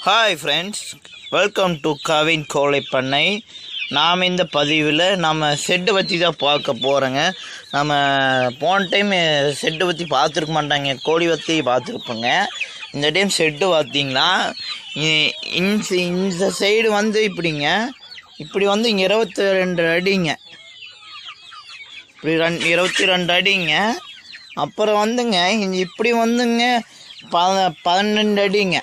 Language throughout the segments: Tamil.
Hi friends, welcome to Kavin கோழி பண்ணை. நாம் இந்த பதிவில் நம்ம ஷெட்டை பற்றி தான் பார்க்க போகிறோங்க. நம்ம போன டைம் ஷெட்டை பற்றி பார்த்துருக்க மாட்டாங்க, கோழி பற்றி பார்த்துருப்போங்க. இந்த டைம் ஷெட்டு பார்த்தீங்களா, இந்த சைடு வந்து இப்படிங்க, இப்படி வந்து இங்கே 22 அடிங்க, இப்படி 22 அடிங்க. அப்புறம் வந்துங்க இப்படி வந்துங்க 12 அடிங்க,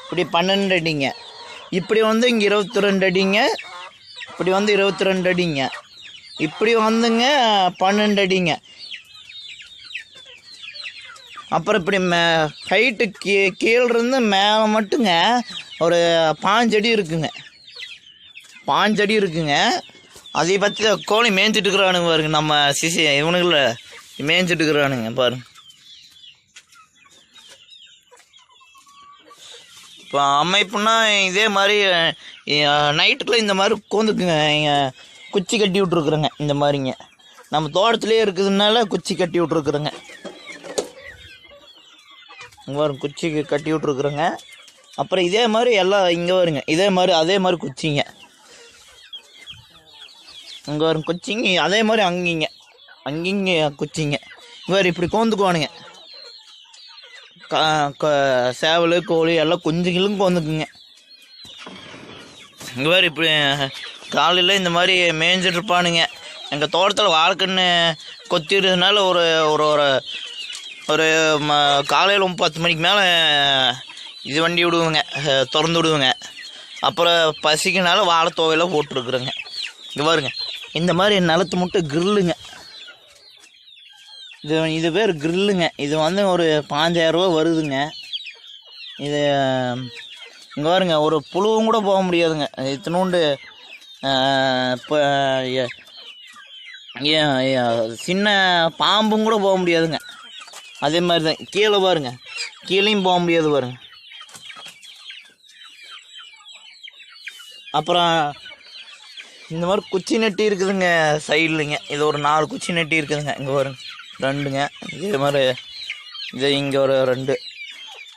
இப்படி 12 அடிங்க. இப்படி வந்து இங்கே 22 அடிங்க, இப்படி வந்து 22 அடிங்க. இப்படி வந்துங்க 12 அடிங்க. அப்புறம் இப்படி ஹைட்டு கீழிருந்து மேலே மட்டுங்க ஒரு 5 அடி இருக்குங்க, 5 அடி இருக்குங்க. அதை பற்றி கோழி மேய்ஞ்சிட்டு இருக்கிறானுங்க பாருங்க, நம்ம இவனுங்கள மேய்ஞ்சிட்டு இருக்கிறானுங்க பாருங்க. இப்போ அமைப்புனா இதே மாதிரி நைட்டுக்குள்ளே இந்த மாதிரி உட்காந்துக்குங்க, குச்சி கட்டி விட்ருக்குறேங்க. இந்த மாதிரிங்க நம்ம தோட்டத்துலேயே இருக்குதுனால குச்சி கட்டி விட்ருக்குறேங்க. இங்கே வரும் குச்சி கட்டி விட்ருக்குறேங்க. அப்புறம் இதே மாதிரி எல்லாம் இங்கே வருங்க, இதே மாதிரி அதே மாதிரி குச்சிங்க இங்கே வரும் குச்சிங்க, அதே மாதிரி அங்கிங்க குச்சிங்க. இங்கே வரும் இப்படி கோந்துக்குவானுங்க. சேவல் கோழி எல்லாம் குஞ்சுகளும் கொந்துக்குங்க. இங்கே வேறு இப்படி காலையில் இந்த மாதிரி மேய்ஞ்சிட்ருப்பானுங்க. எங்கள் தோட்டத்தில் வாழைக்கன்று கொத்திடுறதுனால ஒரு ஒரு ஒரு காலையில் 10 மணிக்கு மேலே இது வண்டி விடுவோங்க, திறந்து விடுவோங்க. அப்புறம் பசிக்குனால வாழை துவையெல்லாம் போட்டுருக்குறேங்க. இங்கே பாருங்க, இந்த மாதிரி நிலத்து மட்டும் கிரில்லுங்க, இது பேர் கிரில்லுங்க. இது வந்து ஒரு 5000 ரூபா வருதுங்க. இது இங்கே பாருங்க, ஒரு புழுவும் கூட போக முடியாதுங்க. இத்தினோண்டு இப்போ சின்ன பாம்பும் கூட போக முடியாதுங்க. அதே மாதிரி தான் கீழே பாருங்க, கீழேயும் போக முடியாது பாருங்க. அப்புறம் இந்த மாதிரி குச்சி நட்டி இருக்குதுங்க சைட்லிங்க. இது ஒரு 4 குச்சி நட்டி இருக்குதுங்க. இங்கே பாருங்க 2ங்க. இதே மாதிரி இது இங்கே ஒரு 2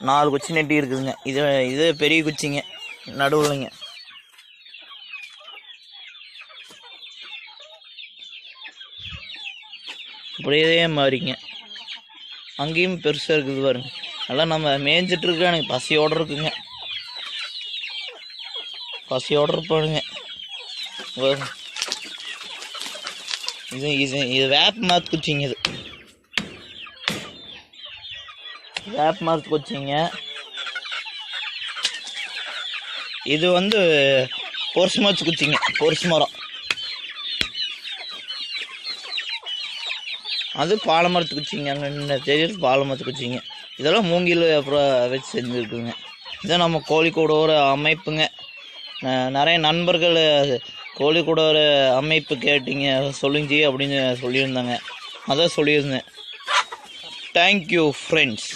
4 குச்சி நட்டி இருக்குதுங்க. இது பெரிய குச்சிங்க நடுவுலைங்க. இப்படியே மாதிரிங்க அங்கேயும் பெருசாக இருக்குது பாருங்க. அதெல்லாம் நம்ம மேய்ஞ்சிட்டு இருக்கானுங்க, பசியோடு இருக்குங்க, பசியோடு இருப்பானுங்க. இது வேப்ப மரத்து குச்சிங்க, இது வேப்ப மரத்து குச்சிங்க. இது வந்து பொருசு மரத்து குச்சிங்க, பொருசு மரம். அது பாலை மரத்து குச்சிங்க, அங்கே தெரியுது பாலை மரத்து குச்சிங்க. இதெல்லாம் மூங்கில் அப்புறம் வச்சு செஞ்சுருக்குங்க. இதான் நம்ம கோழிக்கூட ஒரு அமைப்புங்க. நிறைய நண்பர்கள் கோழிக்கூட ஒரு அமைப்பு கேட்டிங்க, சொல்லுங்க அப்படின்னு சொல்லியிருந்தாங்க, அதான் சொல்லியிருந்தேன். Thank you friends.